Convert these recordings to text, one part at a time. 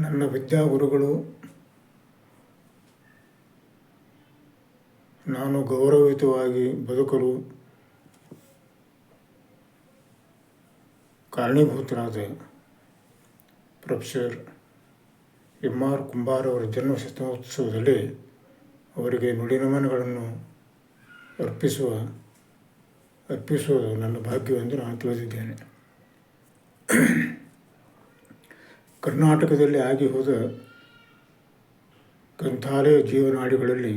ನನ್ನ ವಿದ್ಯಾಗುರುಗಳು ನಾನು ಗೌರವಯುತವಾಗಿ ಬದುಕಲು ಕಾರಣೀಭೂತರಾದ ಪ್ರೊಫೆಸರ್ ಎಂ.ಆರ್. ಕುಂಬಾರ್ ಅವರ ಜನ್ಮ ಶತಮಾನೋತ್ಸವದಲ್ಲಿ ಅವರಿಗೆ ನುಡಿನಮನಗಳನ್ನು ಅರ್ಪಿಸುವುದು ನನ್ನ ಭಾಗ್ಯವೆಂದು ನಾನು ತಿಳಿದಿದ್ದೇನೆ. ಕರ್ನಾಟಕದಲ್ಲಿ ಆಗಿ ಹೋದ ಗ್ರಂಥಾಲಯ ಜೀವನಾಡಿಗಳಲ್ಲಿ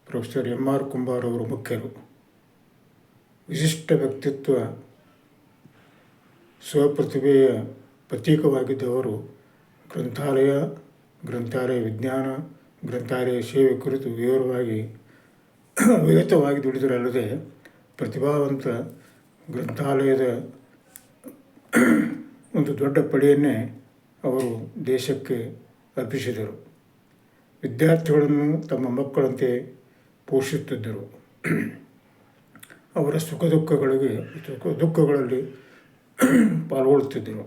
ಪ್ರೊಫೆಸರ್ ಎಂ.ಆರ್. ಕುಂಬಾರ್ ಅವರು ಮುಖ್ಯರು. ವಿಶಿಷ್ಟ ವ್ಯಕ್ತಿತ್ವ, ಸ್ವಪ್ರತಿಭೆಯ ಪ್ರತೀಕವಾಗಿದ್ದವರು ಗ್ರಂಥಾಲಯ ವಿಜ್ಞಾನ, ಗ್ರಂಥಾಲಯ ಸೇವೆ ಕುರಿತು ವಿಗತವಾಗಿ ದುಡಿದರಲ್ಲದೆ ಪ್ರತಿಭಾವಂತ ಗ್ರಂಥಾಲಯದ ಒಂದು ದೊಡ್ಡ ಪಡೆಯನ್ನೇ ಅವರು ದೇಶಕ್ಕೆ ಅರ್ಪಿಸಿದರು. ವಿದ್ಯಾರ್ಥಿಗಳನ್ನು ತಮ್ಮ ಮಕ್ಕಳಂತೆ ಪೋಷಿಸುತ್ತಿದ್ದರು. ಅವರ ಸುಖ ದುಃಖಗಳಲ್ಲಿ ಪಾಲ್ಗೊಳ್ಳುತ್ತಿದ್ದರು.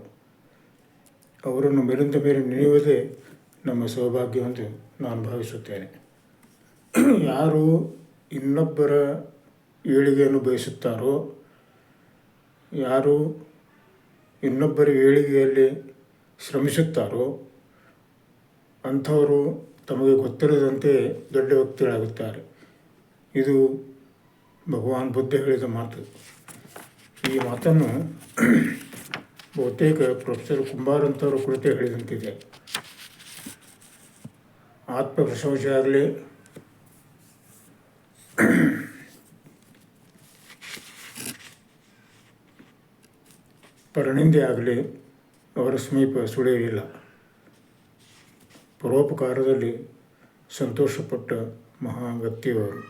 ಅವರನ್ನು ಮೇಲಿಂದ ಮೇಲೆ ನೆನೆಯುವುದೇ ನಮ್ಮ ಸೌಭಾಗ್ಯವೆಂದು ನಾನು ಭಾವಿಸುತ್ತೇನೆ. ಯಾರು ಇನ್ನೊಬ್ಬರ ಏಳಿಗೆಯನ್ನು ಬಯಸುತ್ತಾರೋ, ಯಾರು ಇನ್ನೊಬ್ಬರ ಏಳಿಗೆಯಲ್ಲಿ ಶ್ರಮಿಸುತ್ತಾರೋ ಅಂಥವರು ತಮಗೆ ಗೊತ್ತಿರದಂತೆ ದೊಡ್ಡ ವ್ಯಕ್ತಿಗಳಾಗುತ್ತಾರೆ. ಇದು ಭಗವಾನ್ ಬುದ್ಧ ಹೇಳಿದ ಮಾತು. ಈ ಮಾತನ್ನು ಬಹುತೇಕ ಪ್ರೊಫೆಸರ್ ಕುಂಬಾರ್ ಅಂತವರ ಕುರಿತೇ ಹೇಳಿದಂತಿದೆ. ಆತ್ಮಪ್ರಶಂಸೆ ಆಗಲಿ, ಪರನಿಂದೆ ಆಗಲಿ ಅವರ ಸಮೀಪ ಸುಳಿಯಲಿಲ್ಲ. ಪರೋಪಕಾರದಲ್ಲಿ ಸಂತೋಷಪಟ್ಟ ಮಹಾ ವ್ಯಕ್ತಿಯವರು.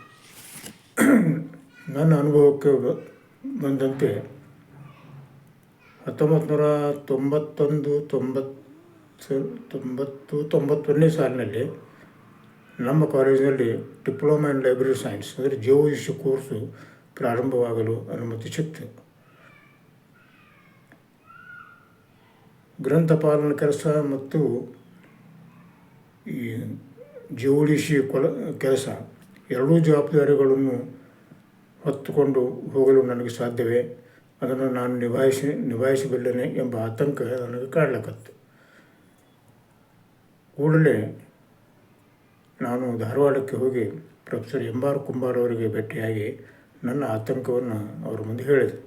ನನ್ನ ಅನುಭವಕ್ಕೆ ಬಂದಂತೆ 1991 ಸಾಲಿನಲ್ಲಿ ನಮ್ಮ ಕಾಲೇಜಿನಲ್ಲಿ ಡಿಪ್ಲೊಮಾ ಇನ್ ಲೈಬ್ರರಿ ಸೈನ್ಸ್ ಅಂದರೆ ಜೀವವಿಷಯ ಕೋರ್ಸು ಪ್ರಾರಂಭವಾಗಲು ಅನುಮತಿ ಸಿಕ್ತು. ಗ್ರಂಥಪಾಲನ ಕೆಲಸ ಮತ್ತು ಈ ಜೀವವಿಷಯ ಕೆಲಸ ಎರಡೂ ಜವಾಬ್ದಾರಿಗಳನ್ನು ಹೊತ್ತುಕೊಂಡು ಹೋಗಲು ನನಗೆ ಸಾಧ್ಯವೇ, ಅದನ್ನು ನಾನು ನಿಭಾಯಿಸಬಲ್ಲೆನೆ ಎಂಬ ಆತಂಕ ನನಗೆ ಕಾಡಲಕತ್ತು. ಕೂಡಲೇ ನಾನು ಧಾರವಾಡಕ್ಕೆ ಹೋಗಿ ಪ್ರೊಫೆಸರ್ ಎಂ.ಆರ್. ಕುಂಬಾರ್ ಅವರಿಗೆ ಭೇಟಿಯಾಗಿ ನನ್ನ ಆತಂಕವನ್ನು ಅವರ ಮುಂದೆ ಹೇಳಿದೆ.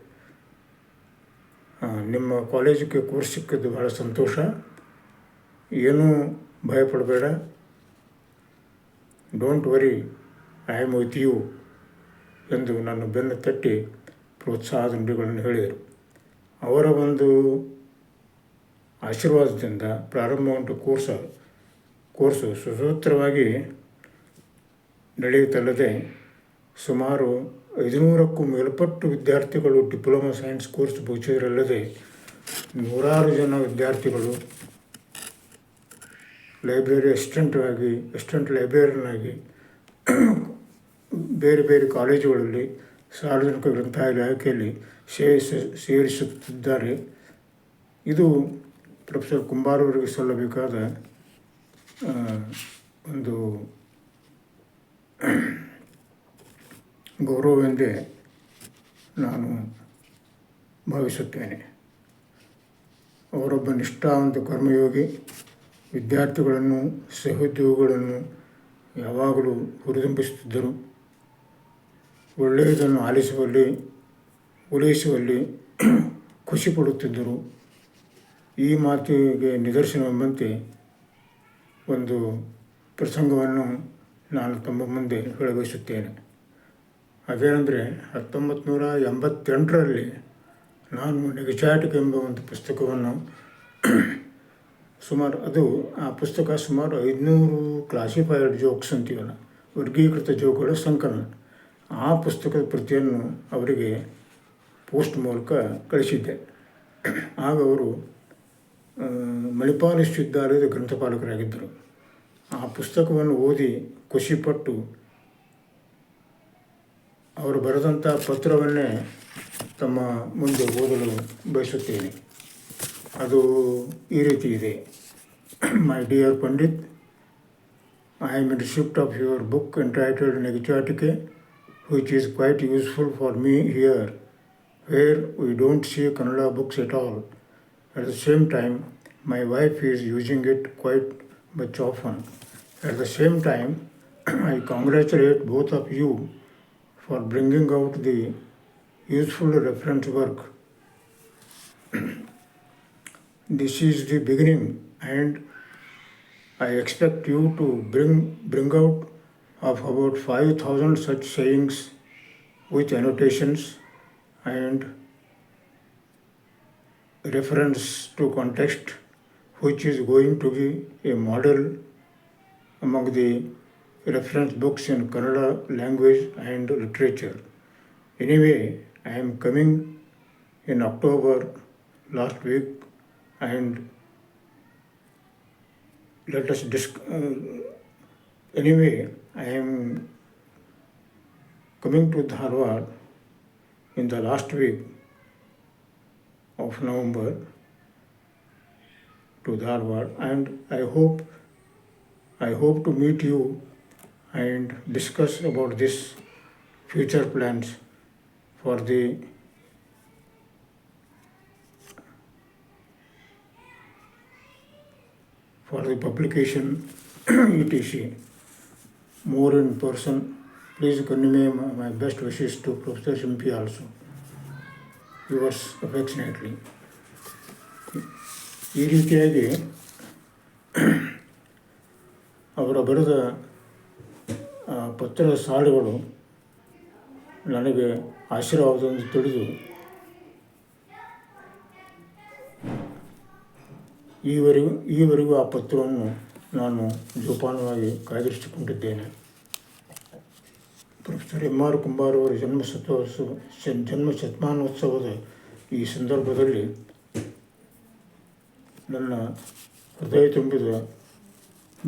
ನಿಮ್ಮ ಕಾಲೇಜಿಗೆ ಕೋರ್ಸ್ ಸಿಕ್ಕಿದ್ದು ಬಹಳ ಸಂತೋಷ, ಏನೂ ಭಯಪಡಬೇಡ, don't worry, I am with you ಎಂದು ನನ್ನ ಬೆನ್ನು ತಟ್ಟಿ ಪ್ರೋತ್ಸಾಹದ ನುಡಿಗಳನ್ನು ಹೇಳಿದರು. ಅವರ ಒಂದು ಆಶೀರ್ವಾದದಿಂದ ಪ್ರಾರಂಭಗೊಂಡ ಕೋರ್ಸು ಸುಸೂತ್ರವಾಗಿ ನಡೆಯುತ್ತಲ್ಲದೆ ಸುಮಾರು 500ಕ್ಕೂ ಮೇಲ್ಪಟ್ಟು ವಿದ್ಯಾರ್ಥಿಗಳು ಡಿಪ್ಲೊಮಾ ಸೈನ್ಸ್ ಕೋರ್ಸ್ ಮುಗಿಸಿದರಲ್ಲದೆ 100 ಜನ ವಿದ್ಯಾರ್ಥಿಗಳು ಅಸಿಸ್ಟೆಂಟ್ ಲೈಬ್ರರಿಯನ್ನಾಗಿ ಬೇರೆ ಬೇರೆ ಕಾಲೇಜುಗಳಲ್ಲಿ ಸಾರ್ವಜನಿಕ ಗ್ರಂಥಾಲಯ ಇಲಾಖೆಯಲ್ಲಿ ಸೇರಿಸುತ್ತಿದ್ದಾರೆ. ಇದು ಪ್ರೊಫೆಸರ್ ಕುಂಬಾರ್ ಅವರಿಗೆ ಸಲ್ಲಬೇಕಾದ ಒಂದು ಗೌರವವೆಂದೇ ನಾನು ಭಾವಿಸುತ್ತೇನೆ. ಅವರೊಬ್ಬ ನಿಷ್ಠಾವಂತ ಕರ್ಮಯೋಗಿ. ವಿದ್ಯಾರ್ಥಿಗಳನ್ನು, ಸಹೋದ್ಯೋಗಿಗಳನ್ನು ಯಾವಾಗಲೂ ಹುರಿದುಂಬಿಸುತ್ತಿದ್ದರು. ಒಳ್ಳೆಯದನ್ನು ಆಲಿಸುವಲ್ಲಿ, ಓಲೈಸುವಲ್ಲಿ ಖುಷಿಪಡುತ್ತಿದ್ದರು. ಈ ಮಾತಿಗೆ ನಿದರ್ಶನವೆಂಬಂತೆ ಒಂದು ಪ್ರಸಂಗವನ್ನು ನಾನು ತಮ್ಮ ಮುಂದೆ ಹೇಳಬಯಸುತ್ತೇನೆ. ಅದೇನೆಂದರೆ 1988ರಲ್ಲಿ ನಾನು ನೆಗಚಾಟಿಕೆ ಎಂಬ ಒಂದು ಪುಸ್ತಕವನ್ನು ಆ ಪುಸ್ತಕ ಸುಮಾರು 500 ಕ್ಲಾಸಿಫೈಡ್ ಜೋಕ್ಸ್ ಅಂತೀವಲ್ಲ, ವರ್ಗೀಕೃತ ಜೋಕ್ಗಳ ಸಂಕಲನ. ಆ ಪುಸ್ತಕದ ಪ್ರತಿಯನ್ನು ಅವರಿಗೆ ಪೋಸ್ಟ್ ಮೂಲಕ ಕಳಿಸಿದ್ದೆ. ಆಗ ಅವರು ಮಣಿಪಾಲ ವಿಶ್ವವಿದ್ಯಾಲಯದ ಗ್ರಂಥಪಾಲಕರಾಗಿದ್ದರು. ಆ ಪುಸ್ತಕವನ್ನು ಓದಿ ಖುಷಿಪಟ್ಟು ಅವರು ಬರೆದಂಥ ಪತ್ರವನ್ನೇ ತಮ್ಮ ಮುಂದೆ ಓದಲು ಬಯಸುತ್ತೇನೆ. ಅದು ಈ ರೀತಿ ಇದೆ. My dear Pandit, I am in receipt of your book entitled Negativatike, which is quite useful for me here, where we don't see Kannada books at all. At the same time, my wife is using it quite much often. At the same time, I congratulate both of you for bringing out the useful reference work. This is the beginning, and I expect you to bring out of about 5,000 such sayings with annotations and reference to context, which is going to be a model among the reference books in Kannada language and literature. Anyway, I am coming in October last week, and let us anyway, I am coming to Dharwad in the last week of November to Dharwad, and I hope to meet you and discuss about this future plans for the publication etc. More in person. Please convey my best wishes to Professor Shimpi also. Yours affectionately. ಈ ರೀತಿಯಾಗಿ ಅವರ ಬರೆದ ಪತ್ರದ ಸಾಲುಗಳು ನನಗೆ ಆಶೀರ್ವಾದವನ್ನು ತಿಳಿದು ಈವರೆಗೂ ಆ ಪತ್ರವನ್ನು ನಾನು ಜೋಪಾನವಾಗಿ ಕಾಯ್ದಿರಿಸಿಕೊಂಡಿದ್ದೇನೆ. Professor M.R. ಕುಂಬಾರ್ ಅವರ ಜನ್ಮ ಶತಮಾನೋತ್ಸವದ ಈ ಸಂದರ್ಭದಲ್ಲಿ ನನ್ನ ಹೃದಯ ತುಂಬಿದ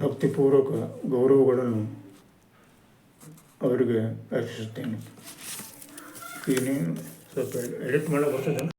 ಭಕ್ತಿಪೂರ್ವಕ ಗೌರವಗಳನ್ನು ಅವರಿಗೆ ಅರ್ಪಿಸುತ್ತೇನೆ. ಈಗ ಸ್ವಲ್ಪ ಎಡಿಟ್ ಮಾಡಕ್ಕೆ ಬರ್ತದೆ.